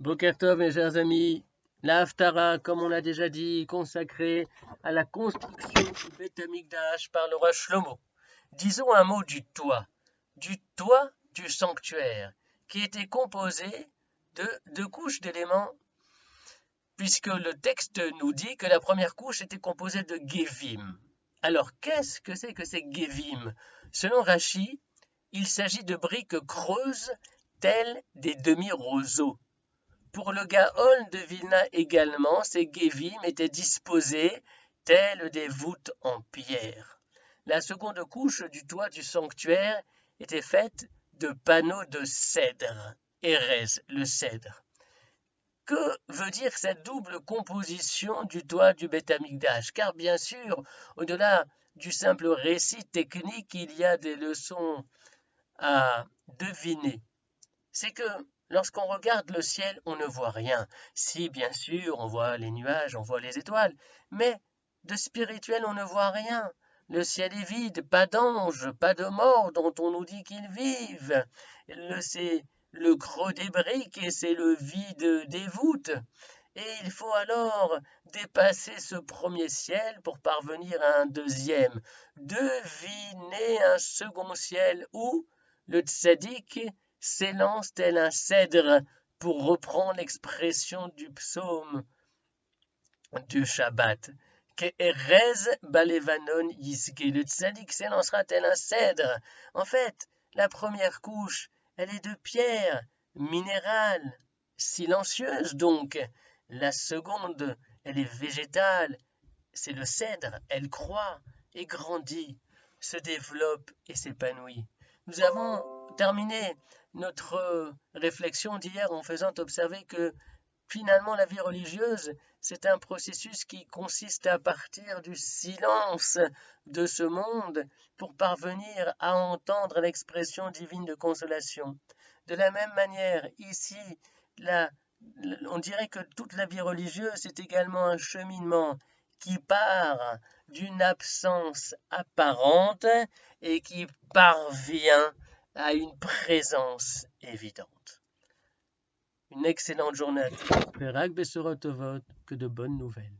Boker Tov, mes chers amis, la Haftara, comme on l'a déjà dit, consacrée à la construction du Beth Amikdash par le roi Shlomo. Disons un mot du toit du sanctuaire, qui était composé de deux couches d'éléments, puisque le texte nous dit que la première couche était composée de Gevim. Alors, qu'est-ce que c'est que ces Gevim? Selon Rashi, il s'agit de briques creuses telles des demi-roseaux. Pour le Gaon de Vilna également, ces Gevim étaient disposés tels des voûtes en pierre. La seconde couche du toit du sanctuaire était faite de panneaux de cèdre, Érez, le cèdre. Que veut dire cette double composition du toit du Beth Amikdash? Car bien sûr, au-delà du simple récit technique, il y a des leçons à deviner. C'est que lorsqu'on regarde le ciel, on ne voit rien. Si, bien sûr, on voit les nuages, on voit les étoiles, mais de spirituel, on ne voit rien. Le ciel est vide, pas d'anges, pas de morts dont on nous dit qu'ils vivent. C'est le creux des briques et c'est le vide des voûtes. Et il faut alors dépasser ce premier ciel pour parvenir à un deuxième. Deviner un second ciel où le tzaddik s'élance tel un cèdre, pour reprendre l'expression du psaume du Shabbat. Que Erez Balevanon Yisge, le tzaddik s'élancera tel un cèdre. En fait, la première couche, elle est de pierre, minérale, silencieuse donc. La seconde, elle est végétale, c'est le cèdre, elle croît et grandit, se développe et s'épanouit. Nous avons terminé notre réflexion d'hier en faisant observer que finalement la vie religieuse, c'est un processus qui consiste à partir du silence de ce monde pour parvenir à entendre l'expression divine de consolation. De la même manière, ici, on dirait que toute la vie religieuse, c'est également un cheminement qui part d'une absence apparente et qui parvient à une présence évidente. Une excellente journée à tous. Que de bonnes nouvelles.